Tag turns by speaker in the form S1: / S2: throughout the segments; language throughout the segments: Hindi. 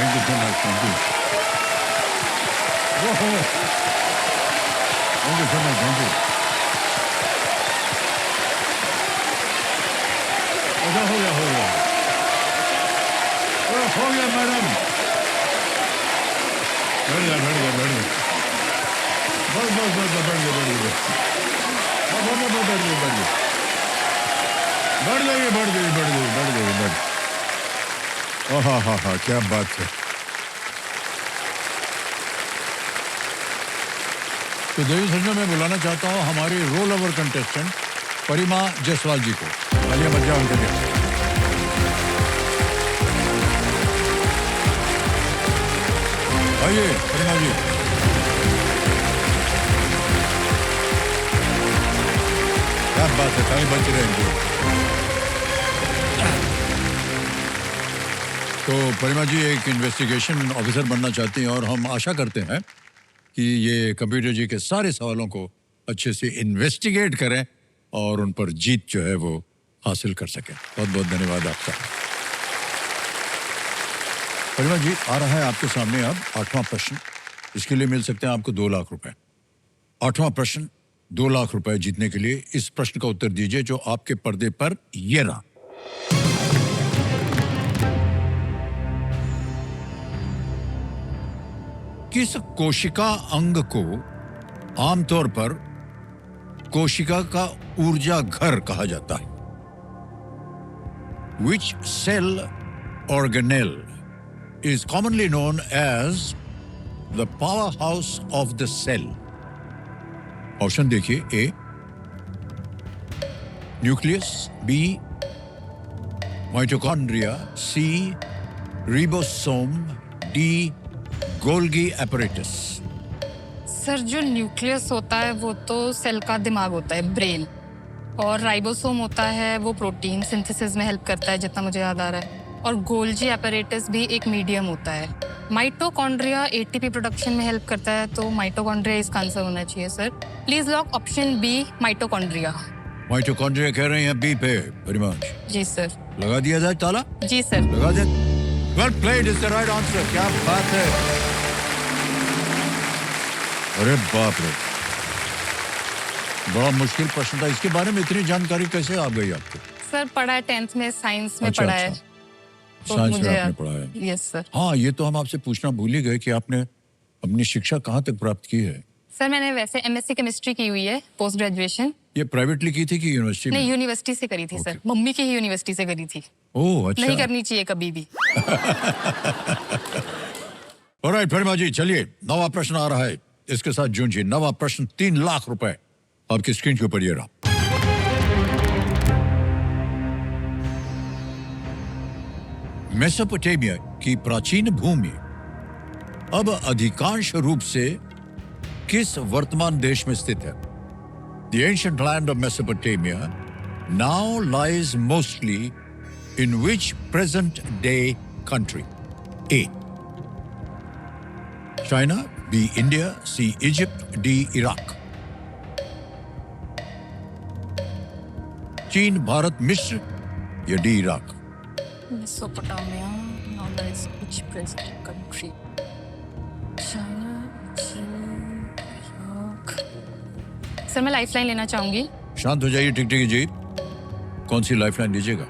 S1: Thank you so much, thank you. ओहो, thank you so much, thank you. अच्छा, हो गया, हो गया। हो गया मैडम। बैठ गया, बैठ गया, बैठ गया। बस बस बस बस, बैठ गया, बैठ गया, बस बस बस, बैठ गया, बैठ गया, बैठ जाइए, बैठ जाइए, बैठ जाइए, बैठ जाइए, बैठ। हाँ हाँ हाँ, क्या बात है। तो देवी संजय, मैं बुलाना चाहता हूँ हमारी रोल ओवर कंटेस्टेंट परिमा जायसवाल जी को। आइए, मत जाओ उनके लिए। आइए परिमा जी। क्या बात है, ताली बजती रहेंगी। तो परिमा जी एक इन्वेस्टिगेशन ऑफिसर बनना चाहती हैं और हम आशा करते हैं कि ये कंप्यूटर जी के सारे सवालों को अच्छे से इन्वेस्टिगेट करें और उन पर जीत जो है वो हासिल कर सकें। बहुत बहुत धन्यवाद आपका। परिमा जी, आ रहा है आपके सामने अब 8वां प्रश्न। इसके लिए मिल सकते हैं आपको 2 लाख रुपए। 8वां प्रश्न, 2 लाख रुपए जीतने के लिए इस प्रश्न का उत्तर दीजिए जो आपके पर्दे पर ये रहा। किस कोशिका अंग को आमतौर पर कोशिका का ऊर्जा घर कहा जाता है? Which cell organelle is commonly known as the powerhouse of the cell? Option देखिए। A nucleus, B mitochondria, C ribosome, D Golgi apparatus.
S2: Sir, जो न्यूक्लियस होता है वो तो सेल का दिमाग होता है, ब्रेन, और राइबोसोम होता है वो प्रोटीन सिंथेसिस में हेल्प करता है जितना मुझे याद आ रहा है, और गोल्जी एपरेटस भी एक मीडियम होता है। माइटोकॉन्ड्रिया एटीपी प्रोडक्शन में हेल्प करता है, तो माइटोकॉन्ड्रिया इसका आंसर होना चाहिए sir. Please lock option B, mitochondria.
S1: Mitochondria कह रहे हैं बी पे परिमा
S2: जी सर।
S1: लगा दिया जाए ताला?
S2: जी सर।
S1: लगा दे। Well played is the right answer. क्या बात है। अरे बाप रे, बड़ा मुश्किल प्रश्न था। इसके बारे में इतनी जानकारी कैसे आ गई आपको?
S2: सर, पढ़ा है 10th में, साइंस में
S1: अच्छा,
S2: पढ़ा है।
S1: अच्छा। साइंस में आपने पढ़ा है?
S2: Yes sir.
S1: हाँ, ये तो हम आपसे पूछना भूल ही गए कि आपने अपनी शिक्षा कहाँ तक प्राप्त की है?
S2: सर, मैंने वैसे एमएससी केमिस्ट्री की हुई है, पोस्ट ग्रेजुएशन।
S1: ये प्राइवेटली की थी कि यूनिवर्सिटी में?
S2: नहीं, यूनिवर्सिटी से करी थी सर। मम्मी की ही यूनिवर्सिटी से करी थी।
S1: ओह अच्छा।
S2: नहीं करनी चाहिए कभी भी।
S1: ऑलराइट परिमा जी, चलिए 9वां प्रश्न आ रहा है। इसके साथ जूझिए। 9वां प्रश्न, 3 लाख रुपए आपकी स्क्रीन के ऊपर ये रहा। मेसोपोटामिया की प्राचीन भूमि अब अधिकांश रूप से किस वर्तमान देश में स्थित है? The ancient land of Mesopotamia now lies mostly in which present-day country? A. China, B. India, C. Egypt, D. Iraq. चीन, भारत, मिस्र या D Iraq?
S2: Mesopotamia now lies which present country? China, Iraq. Sir, मैं लाइफलाइन लेना चाहूंगी।
S1: शांत हो जाइए टिकटिकी जी। कौन सी लाइफलाइन लीजिएगा?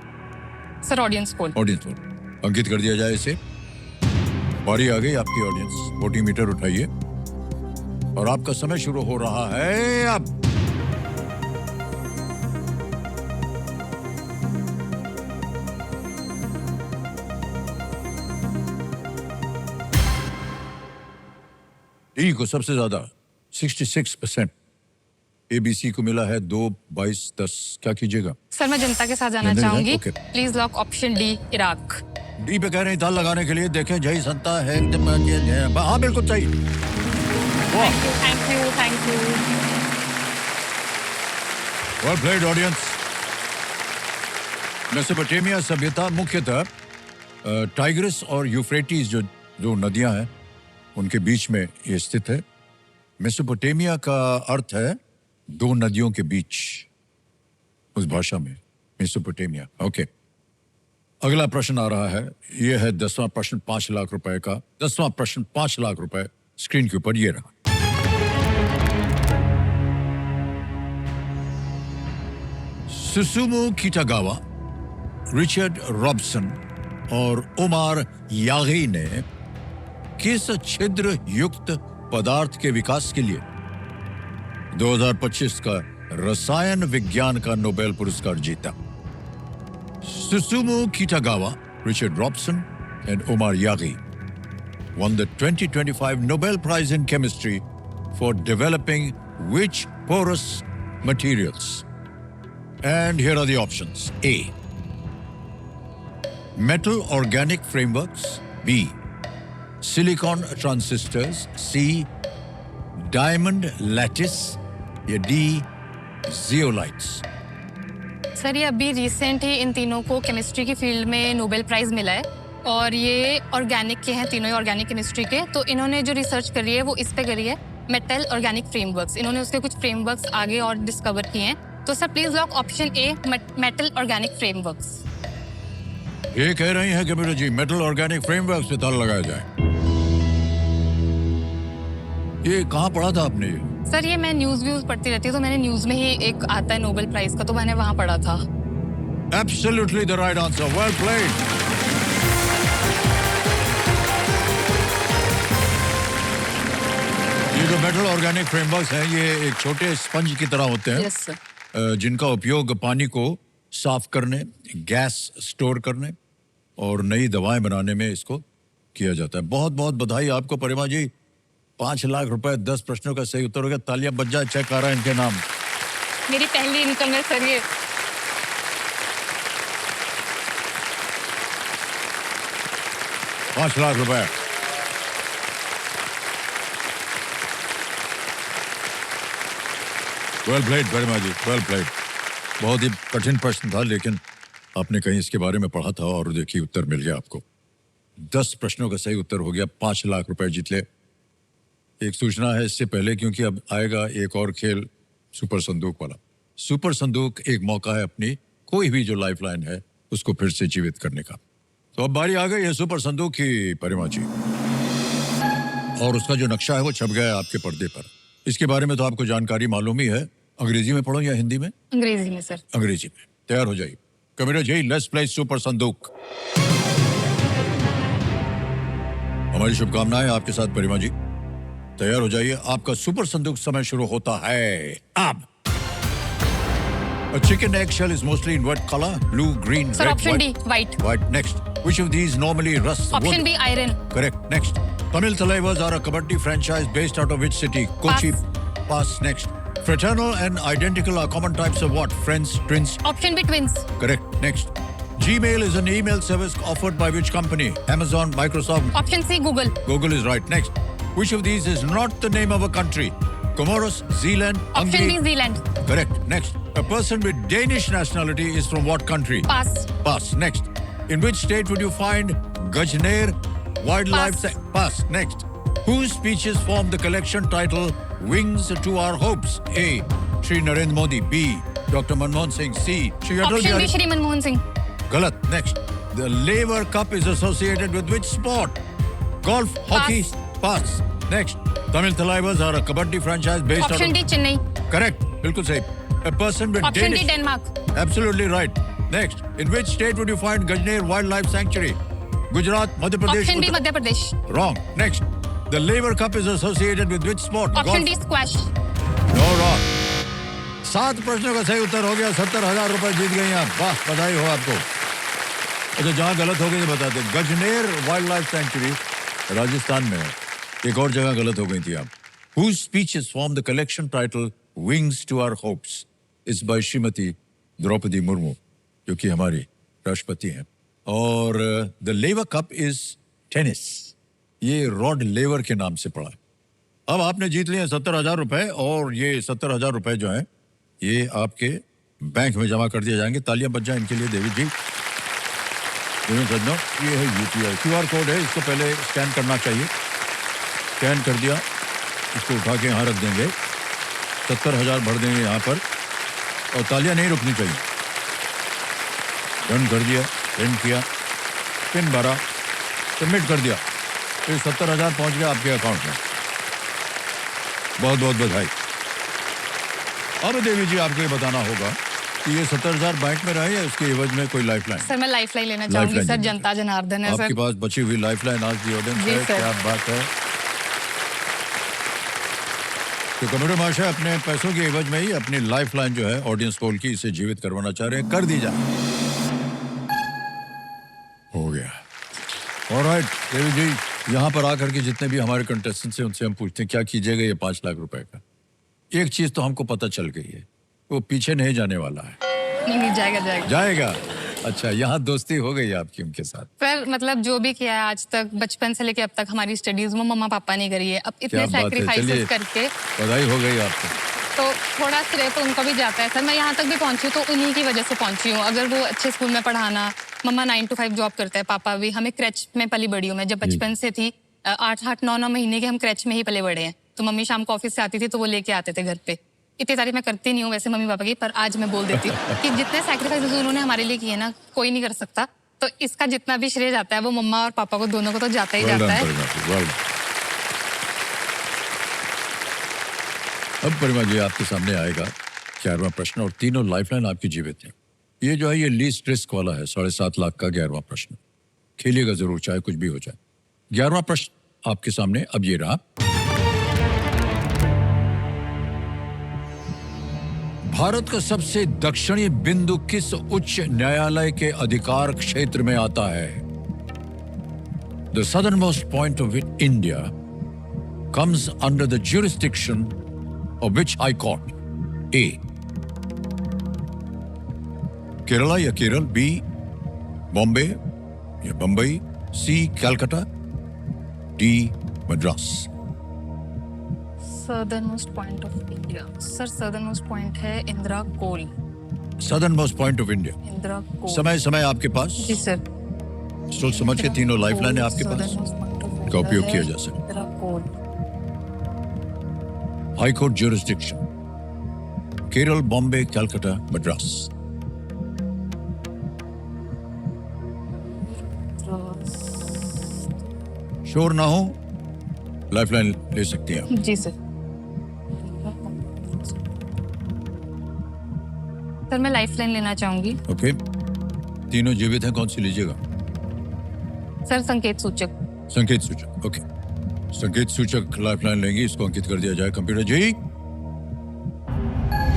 S2: Sir, audience poll.
S1: Audience poll अंकित कर दिया जाए इसे। बारी आ गई आपकी ऑडियंस। वोटिंग मीटर उठाइए और आपका समय शुरू हो रहा है अब। डी को सबसे ज्यादा 66%, एबीसी को मिला है 2, 22, 10। क्या कीजिएगा?
S2: सर, मैं जनता के साथ जाना चाहूंगी। Please lock option D, Iraq.
S1: D पे कह रहे हैं ताल लगाने के लिए। देखें, जय संता है एकदम। हाँ, बिल्कुल सही।
S2: Thank you, thank you.
S1: Well played audience. Mesopotamia सभ्यता मुख्यतः टाइग्रिस और यूफ्रेटिस जो नदियां हैं उनके बीच में ये स्थित है। मेसोपोटामिया का अर्थ है 2 नदियों के बीच, उस भाषा में मेसोपोटामिया। ओके, अगला प्रश्न आ रहा है, यह है 10वां प्रश्न 5 लाख रुपए का। 10वां प्रश्न 5 लाख रुपए स्क्रीन के ऊपर ये रहा। सुसुमु किटागावा, रिचर्ड रॉबसन और ओमार यागी ने किस छिद्र युक्त पदार्थ के विकास के लिए 2025 का रसायन विज्ञान का नोबेल पुरस्कार जीता? Susumu Kitagawa, Richard Robson, and Omar Yagi won the 2025 Nobel Prize in Chemistry for developing which porous materials? And here are the options. A. Metal organic frameworks. B. Silicon transistors. C. Diamond lattice. या D. Zeolites.
S2: सर ये अभी रिसेंट ही इन तीनों को केमिस्ट्री की फील्ड में नोबेल प्राइज़ मिला है और ये ऑर्गेनिक के हैं, तीनों ही ऑर्गेनिक केमिस्ट्री के। तो इन्होंने जो रिसर्च करी है वो इस पे करी है, मेटल ऑर्गेनिक फ्रेमवर्क्स। इन्होंने उसके कुछ फ्रेमवर्क्स आगे और डिस्कवर किए हैं। तो sir please lock option A, metal organic frameworks.
S1: ये कह रही हैं computer G metal organic frameworks पे ताला लगाया जाए। ये कहाँ पढ़ा था आपने?
S2: सर ये मैं न्यूज़ व्यूज़ पढ़ती रहती हूँ, तो मैंने न्यूज़ में ही एक आता है नोबेल प्राइज़ का, तो मैंने वहाँ पढ़ा था।
S1: Absolutely the right answer. Well played. ये जो मेटल ऑर्गेनिक फ्रेमवर्क्स हैं, ये एक छोटे स्पंज की तरह होते हैं।
S2: Yes sir.
S1: जिनका उपयोग पानी को साफ करने, गैस स्टोर करने और नई दवाएं बनाने में इसको किया जाता है। बहुत बहुत बधाई आपको परिमा जी। 5 लाख रुपए 10 प्रश्नों का सही उत्तर हो गया। तालियां बज जाए, चेक आ रहा है इनके नाम।
S2: मेरी पहली इनकम है सर ये।
S1: 5 लाख रुपए। वेल प्लेड परिमा जी, वेल प्लेड। बहुत ही कठिन प्रश्न था, लेकिन आपने कहीं इसके बारे में पढ़ा था और देखिए उत्तर मिल गया आपको। 10 प्रश्नों का सही उत्तर हो गया, 5 लाख रुपए जीत ले। एक सूचना है इससे पहले, क्योंकि अब आएगा एक और खेल, सुपर संदूक वाला। सुपर संदूक एक मौका है अपनी कोई भी जो लाइफलाइन है उसको फिर से जीवित करने का। तो अब बारी आ गई है सुपर संदूक की परिमा जी, और उसका जो नक्शा है वो छप गया है आपके पर्दे पर। इसके बारे में तो आपको जानकारी मालूम ही है। अंग्रेजी में पढ़ो या हिंदी में?
S2: अंग्रेजी में सर।
S1: अंग्रेजी में। तैयार हो जाइए computer ji, let's play super Sandook. हमारी शुभकामनाएं आपके साथ परिमा जी। तैयार हो जाइए, आपका सुपर संदूक समय शुरू होता है अब। A chicken eggshell is mostly in what color? Blue, green,
S2: Sir,
S1: red,
S2: option
S1: white.
S2: D, white.
S1: White. Next. Which of these normally rusts wood?
S2: Option B, iron.
S1: Correct. Next. Tamil Thalaiwas are a kabaddi franchise based out of which city? Kochi. Pass. Next. Fraternal and identical are common types of what? Friends, twins.
S2: Option B, twins.
S1: Correct. Next. Gmail is an email service offered by which company? Amazon, Microsoft.
S2: Option C, Google.
S1: Google is right. Next. Which of these is not the name of a country? Comoros, Zealand,
S2: Option
S1: Hungary.
S2: B, Zealand.
S1: Correct. Next. A person with Danish nationality is from what country?
S2: Pass.
S1: Pass. Next. In which state would you find Gajner Wildlife?
S2: Pass.
S1: Pass. Next. Whose speeches form the collection title Wings to Our Hopes? A. Shri Narendra Modi. B. Dr. Manmohan Singh. C. Shri Atal
S2: Option B,
S1: Bihari.
S2: Shri Manmohan Singh.
S1: Galat. Next. The Lever Cup is associated with which sport? Golf, hockey. Pass. Next. Tamil Thalaiwas are a kabaddi franchise based out
S2: Option
S1: of...
S2: D, Chennai.
S1: Correct. Bilkul sahi. A person with
S2: Option
S1: Danish...
S2: D, Denmark.
S1: Absolutely right. Next. In which state would you find Gajner Wildlife Sanctuary? Gujarat, Madhya Pradesh...
S2: Option B,
S1: Uttar-
S2: Madhya Pradesh.
S1: Wrong. Next. The Lever Cup is associated with which sport?
S2: Option D, squash.
S1: No, wrong. 7 प्रश्नों का सही उत्तर हो गया। 70,000 रुपए जीत गई आप। वाह, बधाई हो आपको। अच्छा, जहाँ गलत हो गई बता दें। Gajner wild life sanctuary Rajasthan में है। एक और जगह गलत हो गई थी आप। Whose speeches form the collection title Wings to Our Hopes is by Shrimati Draupadi Murmu, जो कि हमारी राष्ट्रपति हैं। और the Laver Cup is tennis, ये रॉड लेवर के नाम से पड़ा है। अब आपने जीत लिया 70,000 रुपए, और ये 70,000 रुपए जो हैं ये आपके बैंक में जमा कर दिए जाएंगे। तालियां बज जाएं इनके लिए देवी जी। ये है यूपीआई QR कोड है, इसको पहले स्कैन करना चाहिए। स्कैन कर दिया, इसको उठा के यहाँ रख देंगे। 70,000 भर देंगे यहाँ पर, और तालियां नहीं रुकनी चाहिए। डन कर दिया। प्रिंट किया, पिन भरा, सबमिट कर दिया, तो 70,000 पहुंच गया आपके अकाउंट में। बहुत बहुत बधाई। अब देवी जी आपको ये बताना होगा कि ये 70,000 बैंक में रहे या उसके एवज में कोई लाइफ लाइन?
S2: सर मैं लाइफ लाइन लेना चाहूंगी
S1: लाइफलाइन
S2: सर,
S1: लेना
S2: जनता जनार्दन है
S1: आपके
S2: सर।
S1: पास बची हुई लाइफ लाइन आज की ऑडियंस
S2: जी
S1: है,
S2: सर।
S1: क्या बात है। तो कंप्यूटर माशा अपने पैसों के एवज में ही अपनी लाइफ लाइन जो है ऑडियंस पोल की, इसे जीवित करवाना चाह रहे हैं, कर दी जाए। हो गया। ऑलराइट देवी जी, यहाँ पर आकर के जितने भी हमारे कंटेस्टेंट्स हैं उनसे हम पूछते हैं क्या कीजिएगा ये 5 लाख रुपए का। एक चीज तो हमको पता चल गई है, वो पीछे नहीं जाने वाला है।
S2: नहीं जाएगा जाएगा
S1: जाएगा। अच्छा, यहाँ दोस्ती हो गई आपकी उनके साथ?
S2: सर। मतलब जो भी किया है आज तक, बचपन से लेके अब तक हमारी स्टडीज में मम्मा पापा ने करी है, अब
S1: क्या
S2: इतने
S1: बात है, चलिए
S2: सैक्रिफाइसेस करके
S1: बधाई हो गई आपको।
S2: तो थोड़ा श्रेय तो उनको भी जाता है सर। मैं यहाँ तक भी पहुंची हूँ तो उन्हीं की वजह से पहुंची हूँ। अगर वो अच्छे स्कूल में पढ़ाना, मम्मा 9 to 5 जॉब करते हैं, पापा भी, हमें क्रैच में पली बड़ी हूँ मैं। जब बचपन से थी 8-9 महीने के हम क्रैच में ही पले बड़े हैं। तो मम्मी शाम को ऑफिस से आती थी तो वो लेके आते थे घर पे। इतनी तारीफ मैं करती नहीं हूँ वैसे मम्मी पापा की, पर आज मैं बोल देती हूँ कि जितने सैक्रिफाइसेस उन्होंने हमारे लिए किए ना, कोई नहीं कर सकता। तो इसका जितना भी श्रेय जाता है वो मम्मा और पापा को, दोनों को तो जाता ही जाता है।
S1: अब परिमा जी आपके सामने आएगा 11वां प्रश्न और तीनों लाइफलाइन आपकी जीवित है। ये जो है ये लीस्ट रिस्क वाला है, 7.5 लाख का 11वां प्रश्न। खेलिएगा जरूर चाहे कुछ भी हो जाए। 11वां प्रश्न आपके सामने अब ये रहा। भारत का सबसे दक्षिणी बिंदु किस उच्च न्यायालय के अधिकार क्षेत्र में आता है? The southernmost point of India comes under the jurisdiction of which high court? A. Kerala या केरल, B. बॉम्बे या Bambai, C. Calcutta, D. Madras.
S2: Southern most point of India sir, southern most point है Indira Col.
S1: Southern most point of India.
S2: Indira Col.
S1: समय आपके पास,
S2: जी सर।
S1: सोच समझ के तीनों लाइफलाइन है आपके पास का उपयोग किया जा सकता है।
S2: Indira Col.
S1: High court jurisdiction, Kerala, Bombay, Calcutta, Madras. Sure ना हो लाइफलाइन ले सकती हैं आप।
S2: जी सर। सर मैं लाइफलाइन लेना चाहूंगी।
S1: ओके, तीनों जीवित हैं, कौन सी लीजिएगा?
S2: सर संकेत सूचक।
S1: संकेत सूचक, ओके। संकेत सूचक लाइफलाइन लेंगी, इसको अंकित कर दिया जाए कंप्यूटर जी।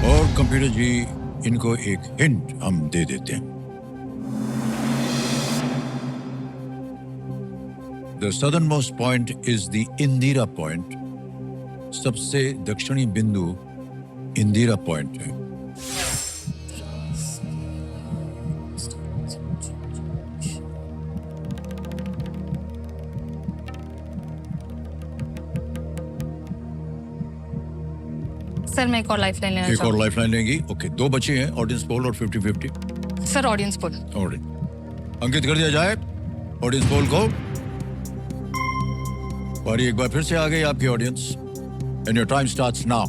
S1: और कंप्यूटर जी इनको एक हिंट हम दे देते हैं। The southernmost point is the Indira point. सबसे दक्षिणी बिंदु इंदिरा पॉइंट है।
S2: सर मैं एक और लाइफलाइन लेना
S1: एक और
S2: चाहूंगी।
S1: लाइफलाइन लेंगी, ओके। 2 बचे हैं, ऑडियंस पोल और 50-50।
S2: Sir audience poll.
S1: अंकित कर दिया जाए ऑडियंस पोल को। और एक बार फिर से आ गई आपकी audience and your time starts now.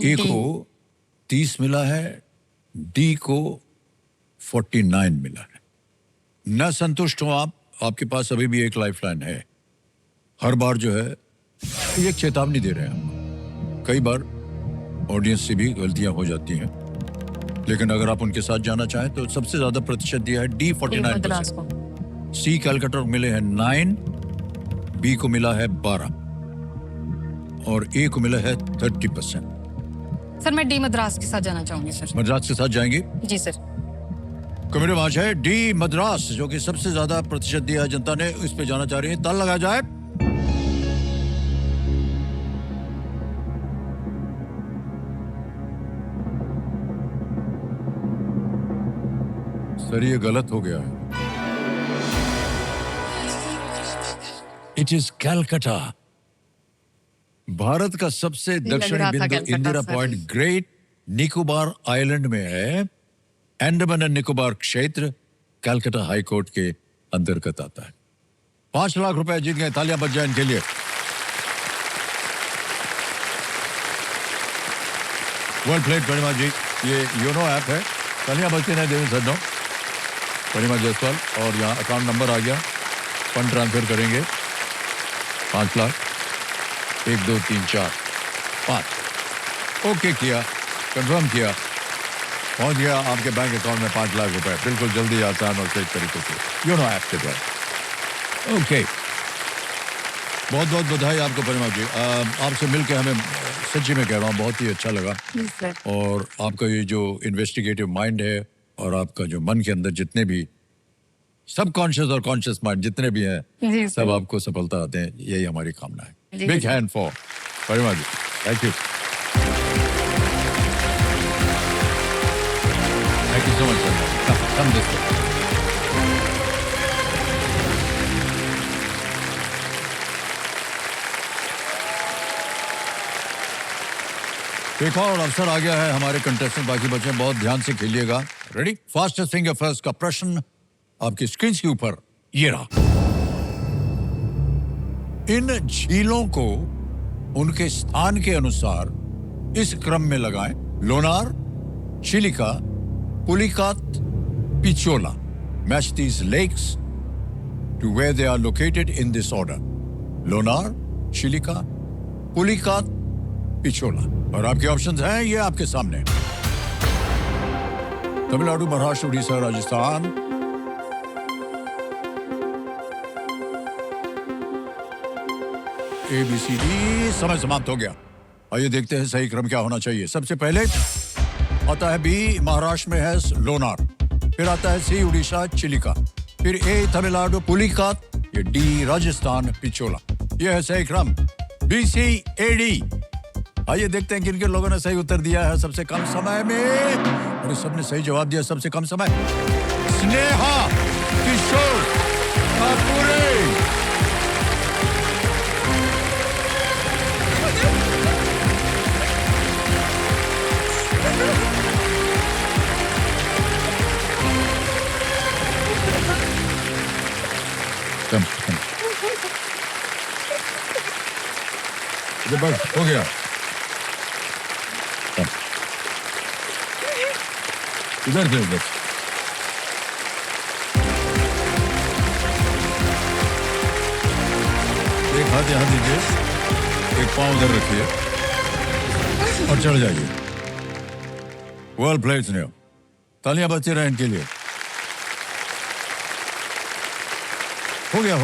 S1: A को 30 मिला है, डी को 49 मिला है। न संतुष्ट हो आप, आपके पास अभी भी एक लाइफलाइन है। हर बार जो है एक चेतावनी दे रहे हैं हम। कई बार ऑडियंस से भी गलतियां हो जाती हैं, लेकिन अगर आप उनके साथ जाना चाहें तो सबसे ज्यादा प्रतिशत दिया है D 49%। सी कैलकटा को मिले हैं 9, बी को मिला है 12 और ए को मिला है 30%।
S2: सर मैं डी मद्रास के साथ जाना चाहूंगी सर।
S1: मद्रास के साथ जाएंगे?
S2: जी सर।
S1: कमेटी मार्च है डी मद्रास, जो कि सबसे ज्यादा प्रतिशत दिया है जनता ने, इस पे जाना चाह रही है। ताल लगा जाए। सर ये गलत हो गया है। It is Calcutta. भारत का सबसे दक्षिणी बिंदु Indira point great Nicobar island में है। अंडमान एंड निकोबार क्षेत्र कैलकटा हाई कोर्ट के अंतर्गत आता है। 5 लाख रुपए जीत गए, तालियां बज जाए इनके लिए। वेल प्लेड परिमा जी। ये योनो ऐप है, तालियां बजती रहे देवेंद्र सर। परिमा जायसवाल, और यहाँ अकाउंट नंबर आ गया, फंड ट्रांसफर करेंगे 5 लाख, 1 2 3 4 5। ओके किया, कंफर्म किया, पहुंच गया आपके बैंक अकाउंट में 5 लाख रुपए, बिल्कुल जल्दी, आसान और सही तरीके से योनो ऐप के द्वारा। ओके, बहुत बहुत बधाई आपको परिमा जी। आपसे मिलकर हमें, सच्ची में कह रहा हूँ, बहुत ही अच्छा लगा। और आपका ये जो इन्वेस्टिगेटिव माइंड है और आपका जो मन के अंदर जितने भी सबकॉन्शियस और कॉन्शियस माइंड जितने भी हैं, सब आपको सफलता आते हैं, यही हमारी कामना है। Big hand for Parima ji. Thank you, thank you so much. Come this way। एक और अवसर आ गया है, हमारे कंटेस्टेंट बाकी बच्चे बहुत ध्यान से खेलिएगा। रेडी? फास्टेस्ट फिंगर फर्स्ट का प्रश्न आपकी स्क्रीन के ऊपर ये रहा। इन झीलों को उनके स्थान के अनुसार इस क्रम में लगाएं: Lonar, Chilika, Pulicat, Pichola. Match these lakes to where they are located in this order: Lonar, Chilika, Pulicat, Pichola. और आपके ऑप्शंस हैं ये आपके सामने: तमिलनाडु, महाराष्ट्र, उड़ीसा, राजस्थान। ABCD। समय समाप्त हो गया। आइए देखते हैं सही क्रम क्या होना चाहिए। सबसे पहले आता है बी, महाराष्ट्र में है लोनार, फिर आता है सी, उड़ीसा, चिलिका, फिर ए, तमिलनाडु, पुलिकात, ये डी, राजस्थान, पिचोला। यह है सही क्रम, BCAD। आइए देखते हैं किन किन लोगों ने सही उत्तर दिया है सबसे कम समय में। और सबने सही जवाब दिया सबसे कम समय। स्नेहा किशोर कापुरे। कम। बस हो गया। इधर से उधर। एक हाथ यहाँ दीजिए, एक पाँव उधर रखिए और चढ़ जाइए। वेल प्लेड स्नेहा, तालियां बजती रहे इनके लिए। हो गया।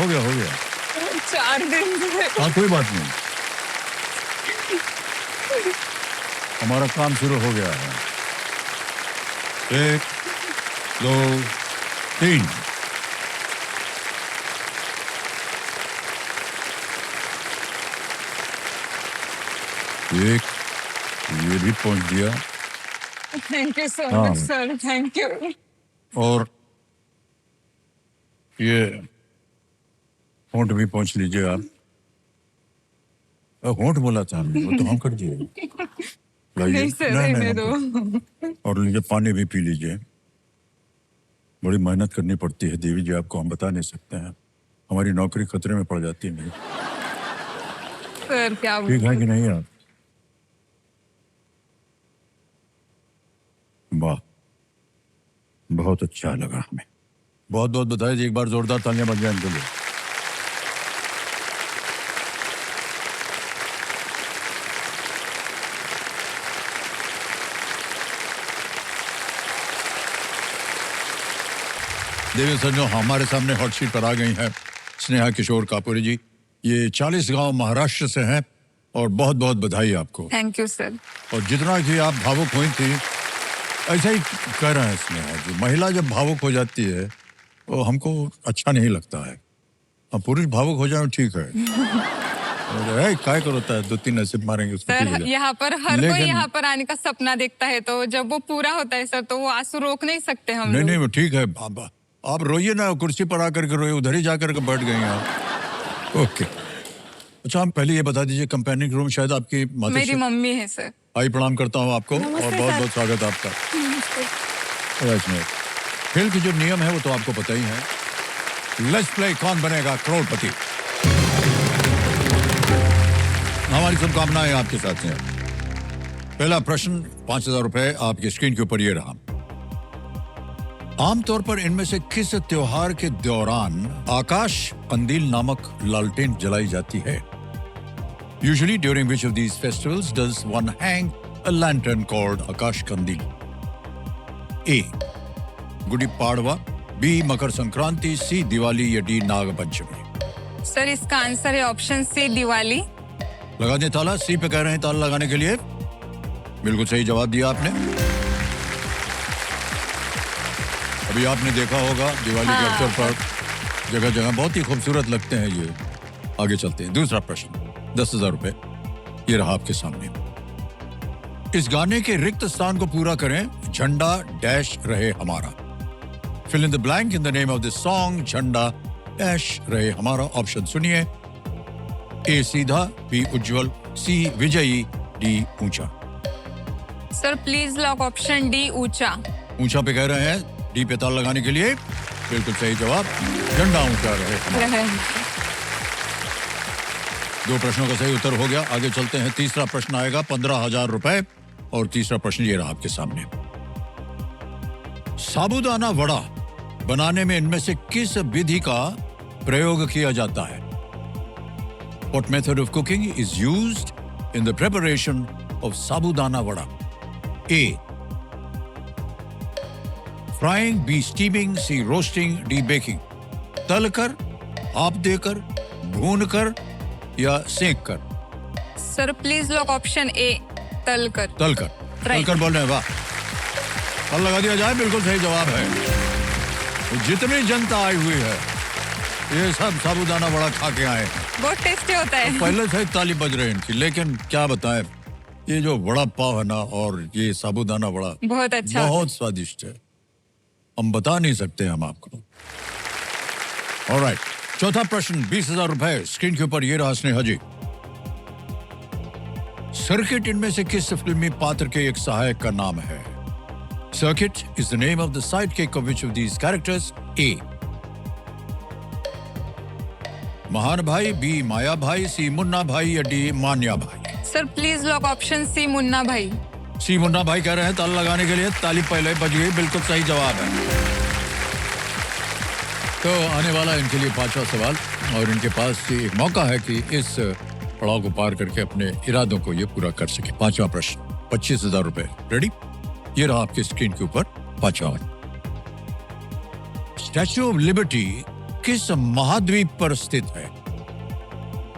S3: 4 दिन से।
S1: हाँ, कोई बात नहीं, हमारा काम शुरू हो गया है। 1 2 3। एक, ये भी पहुंच दिया।
S3: थैंक यू सो
S1: हाँ।
S3: Much sir, thank you.
S1: और ये होंठ भी पहुंच लीजिए आप। होंठ बोला था हमने, वो तो हम कर दिए। लाइए।
S3: नहीं सर, रहने दो।
S1: और लीजिए, पानी भी पी लीजिए। बड़ी मेहनत करनी पड़ती है देवी जी, आपको हम बता नहीं सकते हैं। हमारी नौकरी खतरे में पड़ जाती है। नहीं
S3: सर क्या
S1: ठीक है कि नहीं आप? वाह, बहुत अच्छा लगा हमें। बहुत बहुत बधाई जी, एक बार जोरदार तालियां बज जाए इनके लिए। देवी सर, जो हमारे सामने हॉट शीट पर आ गई हैं स्नेहा किशोर कापुरे जी। ये 40 गांव महाराष्ट्र से हैं और बहुत बहुत बधाई आपको।
S3: Thank you sir.
S1: और जितना कि आप भावुक हुई थी, ऐसा ही कह रहे हैं स्नेहा जी, महिला जब भावुक हो जाती है तो हमको अच्छा नहीं लगता है। अब पुरुष भावुक हो जाए ठीक है, काय करोता है, 2-3 ऐसे मारेंगे उसको।
S3: सर यहाँ पर हर कोई
S1: लेकिन-
S3: यहाँ पर आने का सपना देखता है, तो जब वो पूरा होता है सर, तो वो आंसू रोक नहीं सकते हम
S1: नहीं
S3: लोग।
S1: नहीं, वो ठीक है। आप रोइए ना, कुर्सी पर आकर के रोइए, उधर ही जाकर के बैठ गई आप। ओके, अच्छा आप पहले ये बता दीजिए, कंपेनिंग रूम शायद आपकी माता
S3: मेरी मम्मी है सर।
S1: आई प्रणाम करता हूँ आपको,
S3: नमस्ते
S1: और बहुत
S3: सर।
S1: बहुत स्वागत है आपका। खेल के जो नियम है वो तो आपको पता ही है। लेट्स प्ले कौन बनेगा करोड़पति। हमारी शुभकामनाएं आपके साथ हैं। पहला प्रश्न 5,000 रुपए आपकी स्क्रीन के ऊपर ये रहा। आमतौर पर इनमें से किस त्योहार के दौरान आकाश कंदील नामक लालटेन जलाई जाती है? Usually during which of these festivals does one hang a lantern called आकाश कंदील? A. Gudi Padwa, B. Makar Sankranti, C. Diwali या D. नाग पंचमी?
S3: सर इसका आंसर है ऑप्शन सी, दिवाली।
S1: लगा दें ताला। सी पे कह रहे हैं ताला लगाने के लिए। बिल्कुल सही जवाब दिया आपने। अभी आपने देखा होगा दिवाली के अवसर पर जगह जगह बहुत ही खूबसूरत लगते हैं ये। आगे चलते हैं। दूसरा प्रश्न 10,000 रुपए ये रहा आपके सामने। इस गाने के रिक्त स्थान को पूरा करें। झंडा डैश रहे हमारा। Fill in the blank in the name of this song. झंडा डैश रहे हमारा। ऑप्शन सुनिए। ए सीधा, बी उज्जवल, सी विजयी, डी ऊंचा।
S3: Sir please lock option D, ऊंचा।
S1: ऊंचा पे कह रहे हैं। डी पे ताल लगाने के लिए बिल्कुल सही जवाब। झंडा ऊंचा रहे। दो प्रश्नों का सही उत्तर हो गया। आगे चलते हैं। तीसरा प्रश्न आएगा 15,000 रुपए और तीसरा प्रश्न ये रहा आपके सामने। साबूदाना वड़ा बनाने में इनमें से किस विधि का प्रयोग किया जाता है? What method of cooking is used in the preparation of sabudana vada? A. Frying, B. Steaming, C. Roasting, D. Baking. तलकर, भाप देकर, भूनकर या सेंक कर?
S3: सर प्लीज लॉक ऑप्शन ए, तलकर।
S1: तलकर। तलकर बोल रहे हैं। वाह, तल लगा दिया जाए। बिल्कुल सही जवाब है। जितनी जनता आई हुई है ये सब साबूदाना वड़ा खा के आए हैं।
S3: बहुत टेस्टी होता है।
S1: पहले से ही ताली बज रही है इनकी। लेकिन क्या बताएं, ये जो वड़ा पाव है ना और ये साबूदाना वड़ा
S3: बहुत अच्छा,
S1: बहुत स्वादिष्ट है। हम बता नहीं सकते हम आपको। ऑलराइट, चौथा प्रश्न 20,000 रुपए स्क्रीन के ऊपर ये रहा स्नेहा जी। सर्किट इनमें से किस फिल्मी पात्र के एक सहायक का नाम है? Circuit is the name of the sidekick of which of these characters? A. महान भाई, बी. माया भाई, सी. मुन्ना भाई या D. Manya Bhai?
S3: Sir please lock option C, Munna Bhai.
S1: C Munna भाई कह रहे हैं। ताली लगाने के लिए ताली पहले बज गई। बिल्कुल सही जवाब है। तो आने वाला इनके लिए पांचवा सवाल और इनके पास एक मौका है कि इस पड़ाव को पार करके अपने इरादों को ये पूरा कर सके। पांचवा प्रश्न 25,000 रुपए। रेडी? ये रहा आपके स्क्रीन के ऊपर पांचवा। स्टैच्यू ऑफ लिबर्टी किस महाद्वीप पर स्थित है?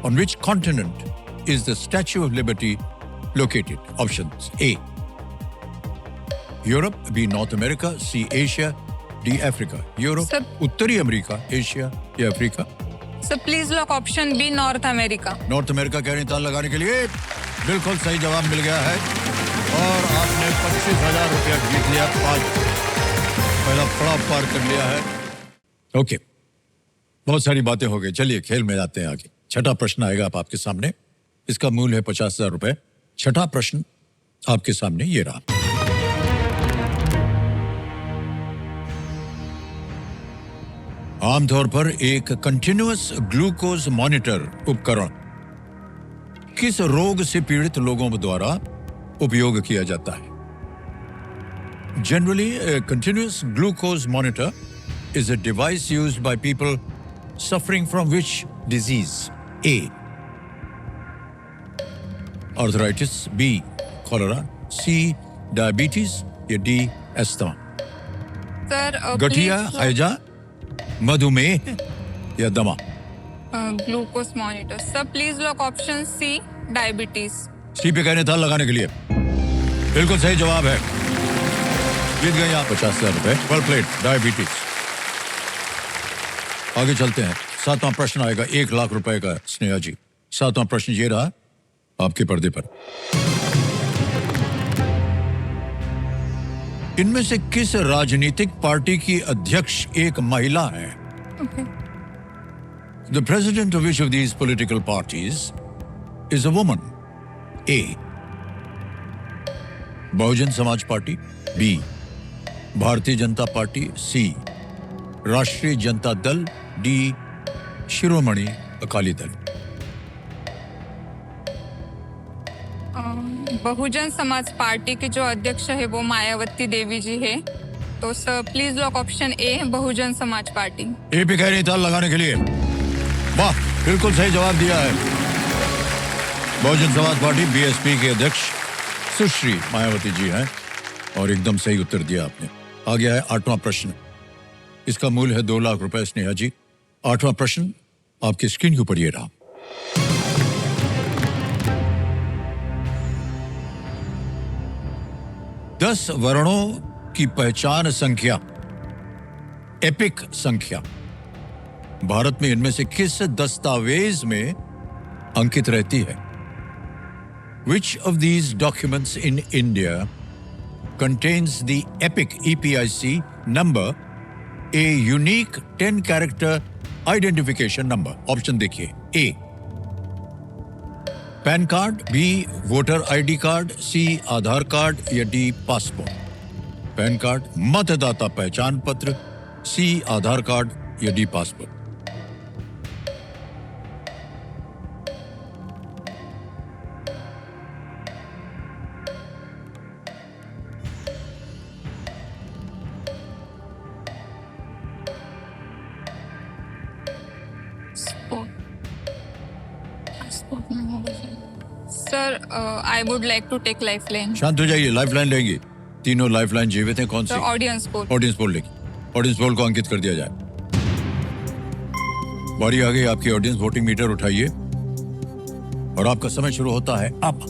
S1: On which continent is the Statue of Liberty located? Options: A. Europe, B. North America, C. Asia, D. Africa. Europe, उत्तरी अमेरिका, एशिया या Africa?
S3: Sir please lock option B, North America.
S1: North America कह रहे हैं। ताल लगाने के लिए बिल्कुल सही जवाब मिल गया है और आपने 25,000 रुपया जीत लिया। पहला पड़ाव पार कर लिया है। ओके, बहुत सारी बातें हो गई। चलिए खेल में जाते हैं आगे। छठा प्रश्न आएगा आप आपके सामने। इसका मूल्य है 50,000 रुपए। छठा प्रश्न आपके सामने ये रहा। आमतौर पर एक कंटिन्यूअस ग्लूकोज मॉनिटर उपकरण किस रोग से पीड़ित लोगों द्वारा उपयोग किया जाता है? Generally, a continuous glucose monitor is a device used by people suffering from which disease? A. Arthritis, B. Cholera, C. Diabetes या D. Asthma?
S3: सर
S1: गठिया, हैजा, मधुमेह या दमा?
S3: Glucose monitor. Sir please lock option C, diabetes.
S1: C पे कहने था लगाने के लिए बिल्कुल सही जवाब है। जीत गए आप 50,000 रुपए। Well played. डायबिटीज। आगे चलते हैं। सातवां प्रश्न आएगा 1 लाख रुपए का स्नेहा जी। सातवां प्रश्न ये रहा आपके पर्दे पर। इनमें से किस राजनीतिक पार्टी की अध्यक्ष एक महिला है? The president of which of these political parties is a woman? A. Bahujan Samaj party, B. Bharatiya Janata party, C. राष्ट्रीय जनता दल, डी शिरोमणि अकाली दल?
S3: बहुजन समाज पार्टी के जो अध्यक्ष है वो मायावती देवी जी है, तो sir please lock option A Bahujan Samaj Party.
S1: ए पे कह रही ताल लगाने के लिए। वाह, बिल्कुल सही जवाब दिया है। बहुजन समाज पार्टी बीएसपी के अध्यक्ष सुश्री मायावती जी हैं और एकदम सही उत्तर दिया आपने। आ गया है 8वां प्रश्न। इसका मूल्य है 2 लाख रुपए। स्नेहा जी, 8वां प्रश्न आपकी स्क्रीन के ऊपर ये रहा। दस वर्णों की पहचान संख्या, एपिक संख्या, भारत में इनमें से किस दस्तावेज में अंकित रहती है? Which of these documents in India contains the epic EPIC number, a unique 10-character identification number? Option देखिए। A PAN card, B voter ID card, C Aadhaar card या डी पासपोर्ट। पैन कार्ड, मतदाता पहचान पत्र, सी आधार कार्ड या D passport.
S3: Sir I would like to take lifeline.
S1: शांत हो जाइए, लाइफलाइन लेंगे। तीनों लाइफलाइन जीवित हैं। कौन सी?
S3: Audience poll.
S1: ऑडियंस पोल लेंगे। ऑडियंस पोल को अंकित कर दिया जाए। बारी आ गई आपकी। ऑडियंस वोटिंग मीटर उठाइए और आपका समय शुरू होता है अब।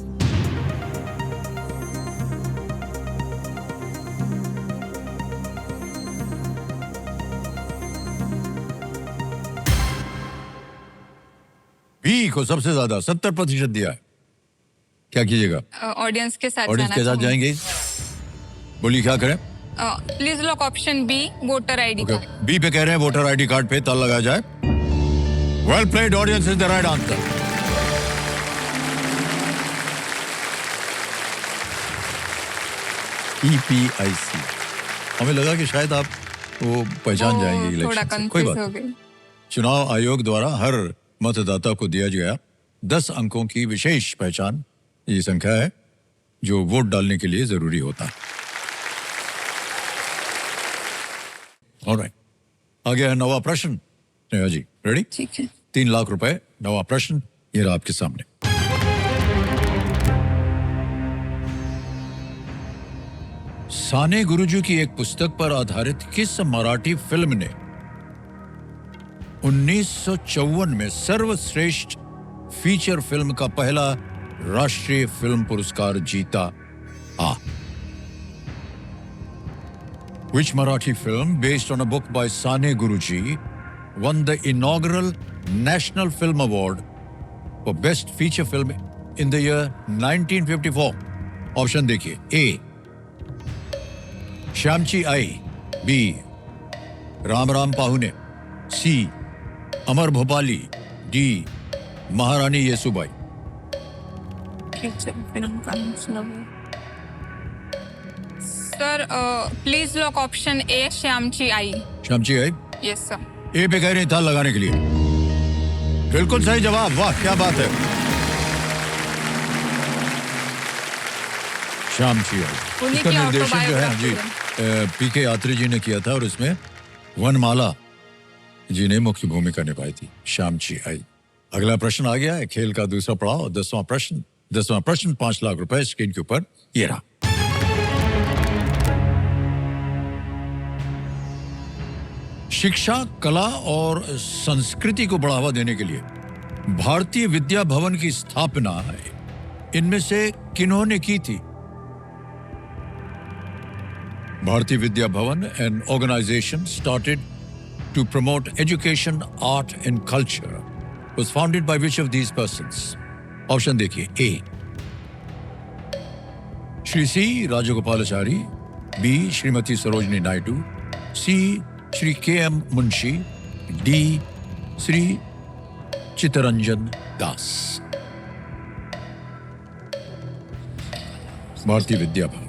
S1: बी को सबसे ज्यादा 70% दिया है। क्या कीजिएगा?
S3: ऑडियंस के साथ
S1: ऑडियंस के साथ जाएंगे। बोलिए क्या करें?
S3: Please lock option B voter ID card.
S1: B पे कह रहे हैं वोटर आईडी कार्ड पे ताल लगाया जाए। Well played, audience is the right answer. EPIC। हमें लगा कि शायद आप वो पहचान जाएंगे इलेक्शन
S3: थोड़ा
S1: से। कोई
S3: कंफ्यूज
S1: बात
S3: हो
S1: नहीं।
S3: गई।
S1: चुनाव आयोग द्वारा हर मतदाता को दिया गया 10 अंकों की विशेष पहचान ये संख्या है जो वोट डालने के लिए जरूरी होता है। ऑलराइट, आ गया है 9वां प्रश्न। नेहा जी रेडी?
S3: ठीक है।
S1: 3 लाख रुपए। 9वां प्रश्न ये रहा आपके सामने। साने गुरुजी की एक पुस्तक पर आधारित किस मराठी फिल्म ने 1954 में सर्वश्रेष्ठ फीचर फिल्म का पहला राष्ट्रीय फिल्म पुरस्कार जीता? आ Which Marathi film based on a book by Sane Guruji won the inaugural National Film Award for Best Feature Film in the year 1954? Option देखिए। ए श्यामची आई, बी राम राम पाहुने, सी अमर भोपाली, डी महारानी Yesubai.
S3: Sir please lock option ए श्यामची आई।
S1: श्यामची आई?
S3: Yes sir.
S1: ए पे कह रहे हैं ताल लगाने के लिए। बिल्कुल सही जवाब। वाह क्या बात है। श्यामची आई,
S3: उन्हीं
S1: इसका
S3: की
S1: निर्देशन जो है जी
S3: autobiography
S1: पीके यात्री जी ने किया था और इसमें वनमाला जी ने मुख्य भूमिका निभाई थी। श्यामची आई। अगला प्रश्न आ गया है खेल का दूसरा पड़ाव। 10वां प्रश्न। 10वां प्रश्न 5 लाख रुपए स्क्रीन के ऊपर ये रहा। शिक्षा, कला और संस्कृति को बढ़ावा देने के लिए भारतीय विद्या भवन की स्थापना इनमें से किन्होंने की थी? Bharatiya Vidya Bhavan, an organization started to promote education, art and culture, was founded by which of these persons? Option देखिए। ए श्री सी राजगोपालाचारी, बी श्रीमती सरोजनी नायडू, सी Shri KM. Munshi, D Shri Chittaranjan Das. Bharatiya Vidya Bhavan.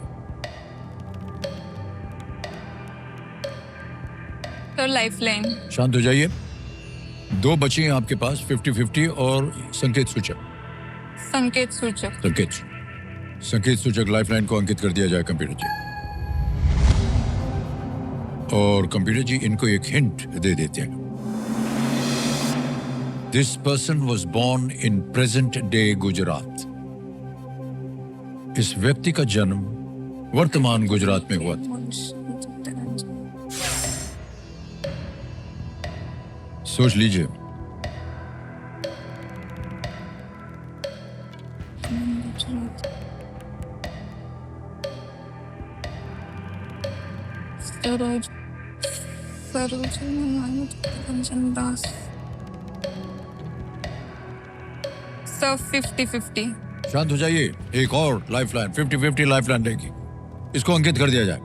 S3: Sir lifeline.
S1: शांत हो जाइए। दो बची हैं आपके पास 50-50 और संकेत सूचक।
S3: संकेत सूचक।
S1: संकेत सूचक लाइफलाइन को अंकित कर दिया जाए कंप्यूटर जी। और कंप्यूटर जी इनको एक हिंट दे देते हैं। This person was born in present day Gujarat. इस व्यक्ति का जन्म वर्तमान गुजरात में हुआ था। सोच लीजिए।
S3: सर 50-50।
S1: शांत हो जाइए। एक और लाइफलाइन 50-50 लाइफलाइन रहेगी। इसको अंकित कर दिया जाए।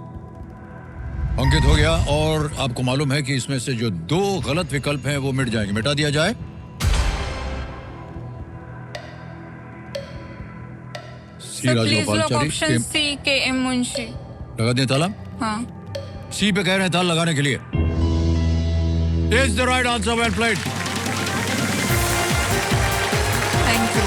S1: अंकित हो गया और आपको मालूम है कि इसमें से जो दो गलत विकल्प हैं वो मिट जाएंगे। मिटा दिया जाए। C
S3: sir please lock
S1: Rajagopalachari
S3: option C K M Munshi.
S1: लगा दें ताला।
S3: हाँ।
S1: सी पे कह रहे हैं ताला लगाने के लिए। Is the right answer. Well played.
S3: Thank you.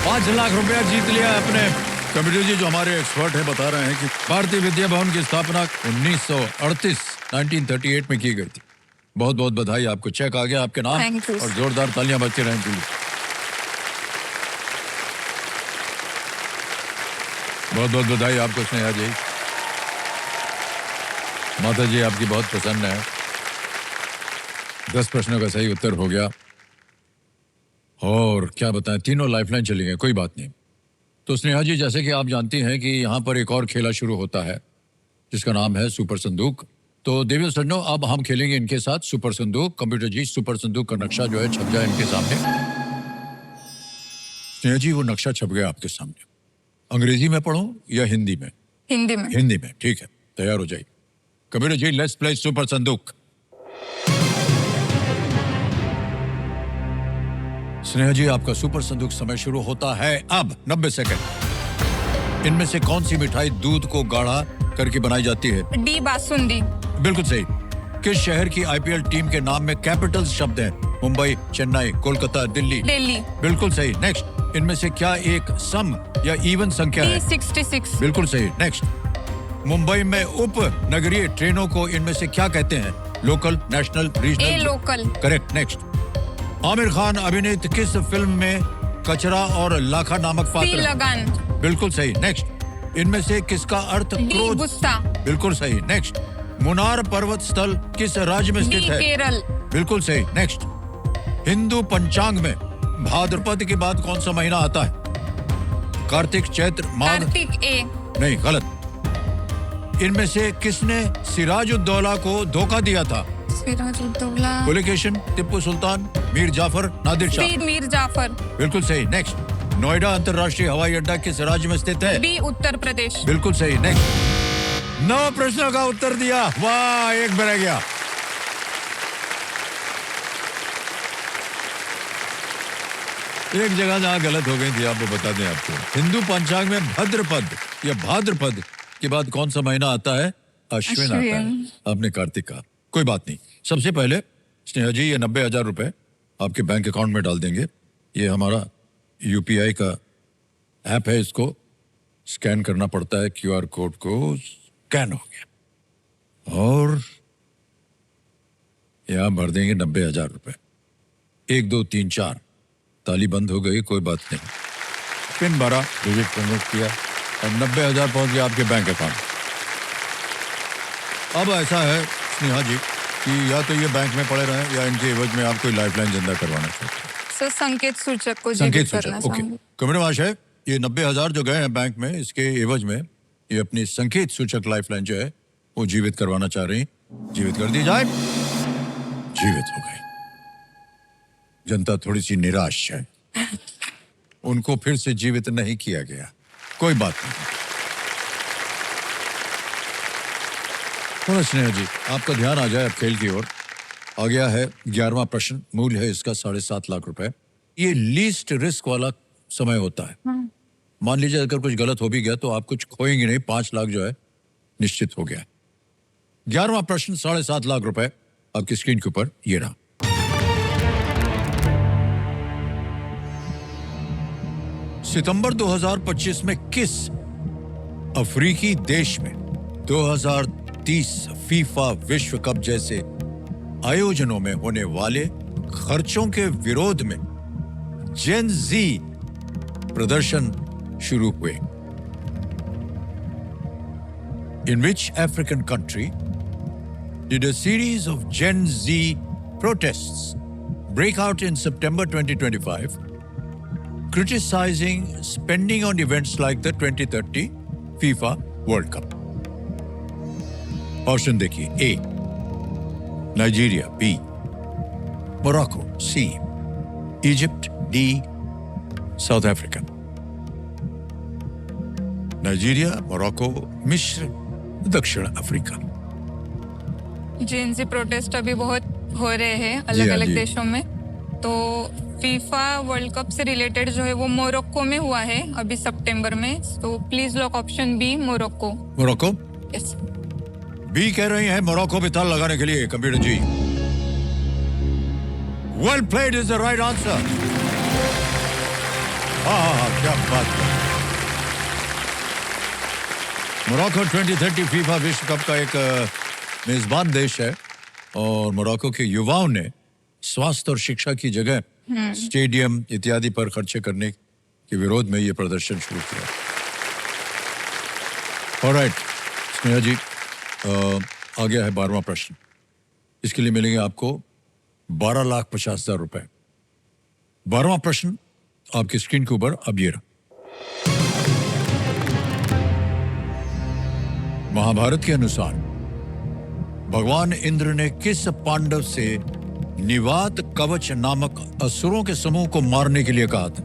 S1: 5 lakh रुपया जीत लिया अपने। कंप्यूटर जी जो हमारे एक्सपर्ट हैं बता रहे हैं कि भारतीय विद्या भवन की स्थापना 1938 में की गई थी। बहुत बहुत बधाई आपको। चेक आ गया आपके नाम।
S3: Thank you.
S1: और जोरदार तालियां बजती रहें के लिए। बहुत बहुत बधाई आपको स्नेहा जी। माता जी आपकी बहुत प्रसन्न है। 10 प्रश्नों का सही उत्तर हो गया। और क्या बताएं, तीनों लाइफलाइन चली गई। कोई बात नहीं। तो स्नेहा जी जैसे कि आप जानती हैं कि यहाँ पर एक और खेला शुरू होता है जिसका नाम है सुपर संदूक। तो देवी सज्जनों अब हम खेलेंगे इनके साथ सुपर संदूक। कंप्यूटर जी सुपर संदूक का नक्शा जो है छप जाए इनके सामने। स्नेहा जी वो नक्शा छप गया आपके सामने। अंग्रेजी में पढ़ो या हिंदी में?
S3: हिंदी में।
S1: हिंदी में। ठीक है, तैयार हो जाइए। Computer ji let's play super Sandook. Sneha जी आपका सुपर संदूक समय शुरू होता है अब। 90 सेकंड। इनमें से कौन सी मिठाई दूध को गाढ़ा करके बनाई जाती है?
S3: डी बासुंदी।
S1: बिल्कुल सही। किस शहर की आईपीएल टीम के नाम में कैपिटल्स शब्द हैं? मुंबई, चेन्नई, कोलकाता, दिल्ली।
S3: दिल्ली।
S1: बिल्कुल सही। नेक्स्ट। इनमें से क्या एक सम या इवन संख्या है?
S3: 66।
S1: बिल्कुल सही। नेक्स्ट। मुंबई में उप नगरीय ट्रेनों को इनमें से क्या कहते हैं? Local, national, regional?
S3: ए local.
S1: Correct. Next. Aamir Khan अभिनीत किस फिल्म में कचरा और लाखा नामक
S3: सी
S1: पात्र?
S3: लगान।
S1: बिल्कुल सही। नेक्स्ट। इनमें से किसका अर्थ
S3: डी
S1: क्रोध?
S3: गुस्सा।
S1: बिल्कुल सही। नेक्स्ट। मुनार पर्वत स्थल किस राज्य में स्थित
S3: डी
S1: है?
S3: केरल।
S1: बिल्कुल सही। नेक्स्ट। हिंदू पंचांग में भाद्रपद के बाद कौन सा महीना आता है? कार्तिक, चैत्र, माघ?
S3: कार्तिक ए।
S1: नहीं, गलत। इनमें से किसने सिराजुद्दौला को धोखा दिया था?
S3: सिराजुद्दौला।
S1: पुलिकेशन, टिप्पू सुल्तान, मीर जाफर, नादिर शाह?
S3: मीर जाफर।
S1: बिल्कुल सही। नेक्स्ट। नोएडा अंतर्राष्ट्रीय हवाई अड्डा किस राज्य में स्थित है?
S3: बी उत्तर प्रदेश।
S1: बिल्कुल सही। नेक्स्ट। 9 प्रश्नों का उत्तर दिया। वाह, एक बह गया। एक जगह जहां गलत हो गई थी आपको बता दें आपको। हिंदू पंचांग में भद्रपद या भाद्रपद के बाद कौन सा महीना आता है? अश्विन आता है। आपने कार्तिक कहा। कोई बात नहीं। सबसे पहले स्नेहा जी ये 90,000 रुपए आपके बैंक अकाउंट में डाल देंगे। ये हमारा यूपीआई का ऐप है, इसको स्कैन करना पड़ता है। क्यूआर कोड को स्कैन हो गया और यहां भर देंगे 90,000 रुपए। 1 2 3 4 ताली बंद हो गई। कोई बात नहीं। पिन भरा, डिजिट प्रमोट किया और 90,000 पहुंच गया आपके बैंक अकाउंट। अब ऐसा है स्नेहा जी कि या तो ये बैंक में पड़े रहें या इनके एवज में आप कोई लाइफलाइन जिंदा करवाना चाहते हैं।
S3: सर संकेत सूचक को
S1: संकेत
S3: जीवित
S1: सूचक।
S3: करना
S1: ओके।
S3: चाहूंगी।
S1: कमेटी है ये 90,000 जो गए हैं बैंक में, इसके एवज में ये अपनी संकेत सूचक लाइफलाइन जो है वो जीवित करवाना चाह रही। जीवित कर दी जाए। जीवित हो गई। जनता थोड़ी सी निराश है। उनको फिर से जीवित नहीं किया गया। कोई बात नहीं। थोड़ा स्नेहा जी आपका ध्यान आ जाए अब खेल की ओर। आ गया है 11वां प्रश्न। मूल्य है इसका 7.5 लाख रुपए। ये लीस्ट रिस्क वाला समय होता है। मान लीजिए अगर कुछ गलत हो भी गया तो आप कुछ खोएंगे नहीं। 5 लाख जो है निश्चित हो गया। 11वां प्रश्न 7.5 लाख रुपए आपकी स्क्रीन के ऊपर ये रहा। सितंबर 2025 में किस अफ्रीकी देश में 2030 फीफा विश्व कप जैसे आयोजनों में होने वाले खर्चों के विरोध में जेन जी प्रदर्शन शुरू हुए? In which African country did a series of Gen Z protests break out in September 2025, criticizing spending on events like the 2030 FIFA World Cup? Option देखिए: A. Nigeria, B. Morocco, C. Egypt, D. South Africa. Nigeria, Morocco, मिस्र, दक्षिण अफ्रीका।
S3: जेनजी प्रोटेस्ट अभी बहुत हो रहे हैं
S1: जी
S3: अलग
S1: हाँ,
S3: अलग
S1: जी।
S3: देशों में। तो फीफा वर्ल्ड कप से रिलेटेड जो है वो मोरक्को में हुआ है अभी सितंबर में। तो please lock option B, Morocco.
S1: Morocco
S3: yes.
S1: B कह रही हैं मोरक्को पे ताल लगाने के लिए computer ji. Well played is the right answer. हाँ, क्या बात है। मोरक्को 2030 फीफा विश्व कप का एक मेजबान देश है और मोरक्को के युवाओं ने स्वास्थ्य और शिक्षा की जगह स्टेडियम इत्यादि पर खर्चे करने के विरोध में ये प्रदर्शन शुरू किया। ऑलराइट स्नेहा जी, आ गया है 12वां प्रश्न। इसके लिए मिलेंगे आपको 12,50,000 रुपए। 12वां प्रश्न आपकी स्क्रीन के ऊपर अब ये रहा। महाभारत के अनुसार भगवान इंद्र ने किस पांडव से निवात कवच नामक असुरों के समूह को मारने के लिए कहा था?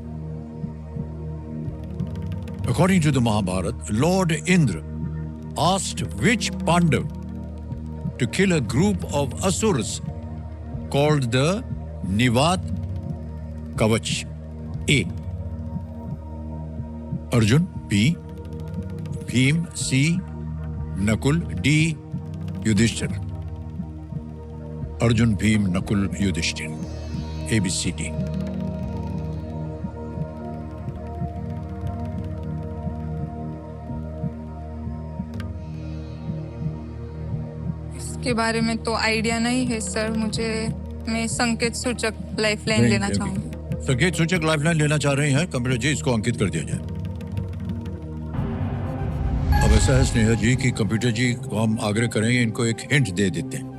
S1: According to the Mahabharata, Lord Indra asked which Pandav to kill a group of asurs called the Nivat Kavach. A. Arjun, B. Bhim, C. Nakul, D. Yudhishthir. Arjun, Bhim, Nakul, Yudhishthir. A, B, C, D.
S3: इसके बारे में तो आइडिया नहीं है सर मुझे। मैं संकेत सूचक लाइफलाइन लेना चाहूंगी।
S1: संकेत सूचक लाइफलाइन लेना चाह रहे हैं कंप्यूटर जी, इसको अंकित कर दिया जाए। अब ऐसा है स्नेहा जी कि कंप्यूटर जी को हम आग्रह करेंगे इनको एक हिंट दे देते हैं।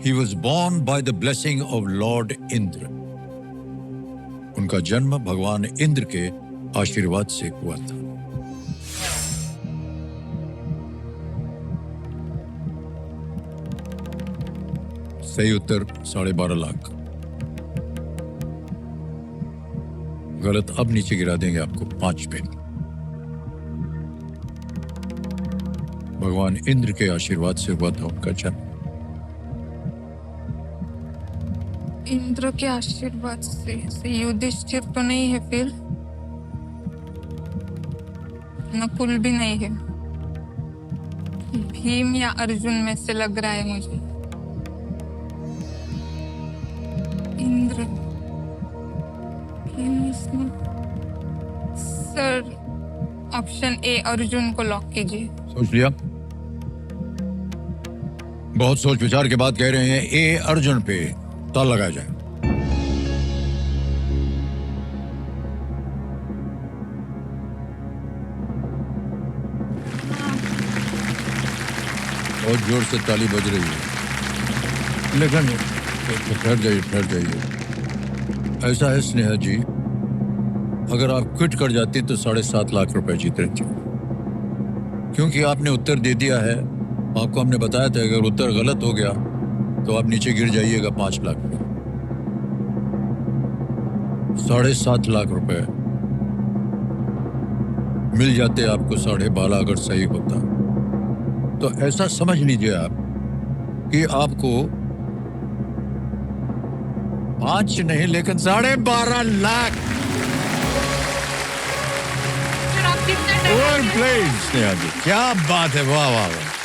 S1: He was born by the blessing of Lord Indra. उनका जन्म भगवान इंद्र के आशीर्वाद से हुआ था। सही उत्तर 12.5 लाख। गलत अब नीचे गिरा देंगे आपको 5 पे। भगवान इंद्र के आशीर्वाद से हुआ था उनका जन्म।
S3: इंद्र के आशीर्वाद से युधिष्ठिर तो नहीं है, फिर नकुल भी नहीं है। भीम या अर्जुन में से लग रहा है मुझे। इंद्र, भीम इसमें। सर ऑप्शन ए अर्जुन को लॉक कीजिए।
S1: सोच लिया? बहुत सोच विचार के बाद कह रहे हैं ए अर्जुन पे ताल लगाया जाए। बहुत जोर से ताली बज रही है, लेकिन ठहर जाइए। ऐसा है स्नेहा जी, अगर आप क्विट कर जाती तो 7.5 लाख रुपए जीत रही थी, क्योंकि आपने उत्तर दे दिया है। आपको हमने बताया था अगर उत्तर गलत हो गया तो आप नीचे गिर जाइएगा 5 लाख में। 7.5 लाख रुपए मिल जाते आपको 12.5 अगर सही होता। तो ऐसा समझ लीजिए आप कि आपको 5 नहीं लेकिन 12.5 लाख।
S3: सर आप कितना
S1: Well played, स्नेहा जी, क्या बात है, वाह वाह वाह।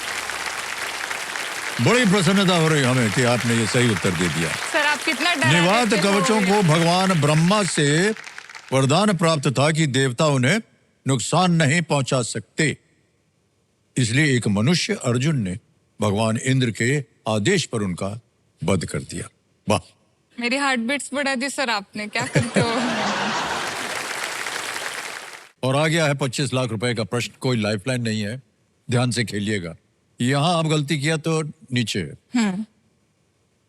S1: बड़ी प्रसन्नता हो रही हमें कि आपने ये सही उत्तर दे दिया।
S3: सर आप कितना डरा
S1: निवात
S3: देते हो
S1: कवचों
S3: ये।
S1: को भगवान ब्रह्मा से वरदान प्राप्त था कि देवता उन्हें नुकसान नहीं पहुंचा सकते। इसलिए एक मनुष्य अर्जुन ने भगवान इंद्र के आदेश पर उनका वध कर दिया। वाह।
S3: मेरी हार्ट बीट्स बढ़ा दी सर आपने, क्या करते हो?
S1: और आ गया है 25 लाख रुपए का प्रश्न। कोई लाइफलाइन नहीं है, ध्यान से खेलिएगा। यहां आप गलती किया तो नीचे है।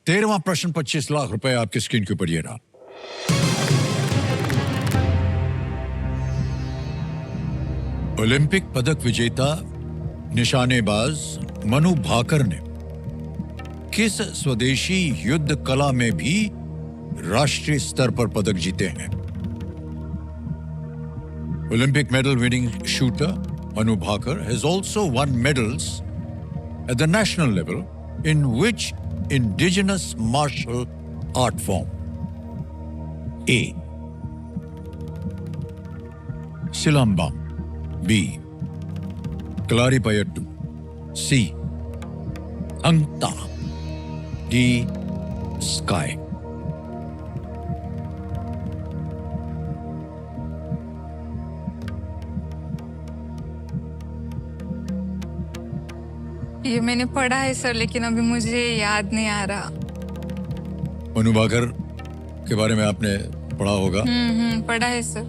S1: 13वां प्रश्न 25 लाख रुपए आपकी स्क्रीन के ऊपर ये रहा। ओलंपिक पदक विजेता निशानेबाज मनु भाकर ने किस स्वदेशी युद्ध कला में भी राष्ट्रीय स्तर पर पदक जीते हैं? Olympic medal winning shooter Manu Bhaker has also won medals at the national level in which indigenous martial art form? A. Silambam. B. Kalaripayattu. C. Angta. D. Sky.
S3: ये मैंने पढ़ा है सर, लेकिन अभी मुझे याद नहीं आ रहा।
S1: मनु भाकर के बारे में आपने पढ़ा होगा।
S3: पढ़ा है सर।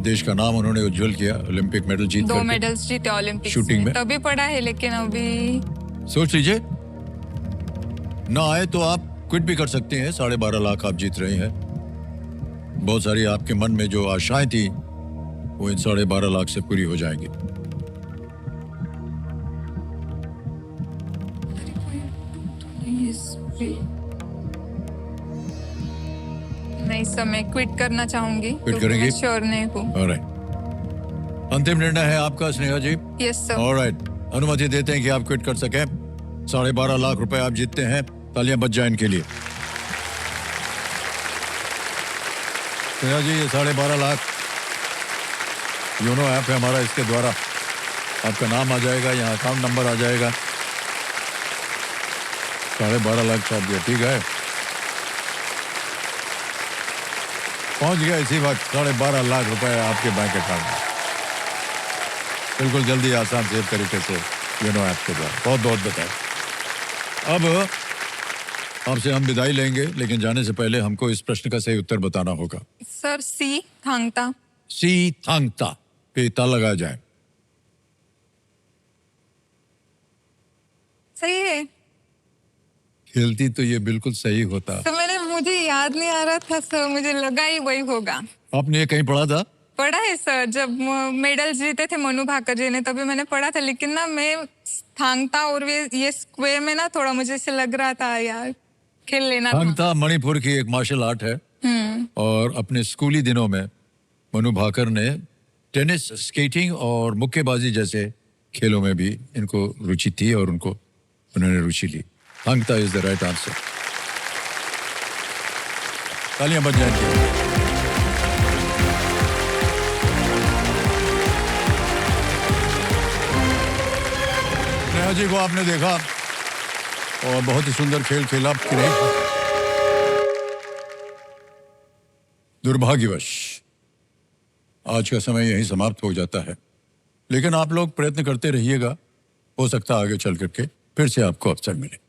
S1: देश का नाम उन्होंने उज्जवल किया, ओलंपिक मेडल जीत
S3: 2
S1: करके।
S3: मेडल्स जीते ओलंपिक्स
S1: शूटिंग में।
S3: तभी पढ़ा है, लेकिन अभी
S1: सोच लीजिए, ना आए तो आप क्विट भी कर सकते हैं। 12.5 लाख आप जीत रहे हैं। बहुत सारी आपके मन में जो आशाएं थी वो इन 12.5 लाख से पूरी हो जाएंगी।
S3: नहीं सर, मैं क्विट करना चाहूंगी।
S1: क्विट करेंगी?
S3: श्योर नहीं हूँ।
S1: ऑलराइट, अंतिम निर्णय है आपका Sneha ji.
S3: Yes sir.
S1: Alright, अनुमति देते हैं कि आप क्विट कर सकें। 12.5 लाख रुपए आप जीतते हैं। तालियां बज जाए इनके लिए। स्नेहा जी, ये 12.5 लाख योनो ऐप है हमारा, इसके द्वारा आपका नाम आ जाएगा, यहाँ अकाउंट नंबर आ जाएगा। 12.5 लाख छाप दिया, ठीक है। पहुंच गया इसी वक्त 12.5 लाख रुपए आपके बैंक अकाउंट में। बिल्कुल जल्दी, आसान सेफ तरीके से योनो ऐप के द्वारा। बहुत बहुत बताएं। अब आपसे हम विदाई लेंगे, लेकिन जाने से पहले हमको इस प्रश्न का सही उत्तर बताना होगा।
S3: सर सी थांगता।
S1: सी थांगता पे ता लगा जाए।
S3: सही है।
S1: खेलती तो ये बिल्कुल सही होता।
S3: तो मुझे याद नहीं आ रहा था सर, मुझे लगा ही वही होगा।
S1: आपने ये कहीं पढ़ा था?
S3: पढ़ा है सर, जब मेडल जीते थे मनु भाकर जी ने तभी मैंने पढ़ा था, लेकिन ना मैं थांगता और ये स्क्वेयर में ना थोड़ा मुझे ऐसे लग रहा था यार, खेल लेना था।
S1: थांगता मणिपुर की एक मार्शल आर्ट है और अपने स्कूली दिनों में मनु भाकर ने टेनिस, स्केटिंग और मुक्केबाजी जैसे खेलों में भी इनको रुचि थी और उन्होंने रुचि ली। Thangta is the right answer. तालियां बज जाएंगी। नेहा जी को आपने देखा और बहुत ही सुंदर खेल खेला कि नहीं? दुर्भाग्यवश आज का समय यहीं समाप्त हो जाता है, लेकिन आप लोग प्रयत्न करते रहिएगा। हो सकता है आगे चल करके फिर से आपको अवसर मिले।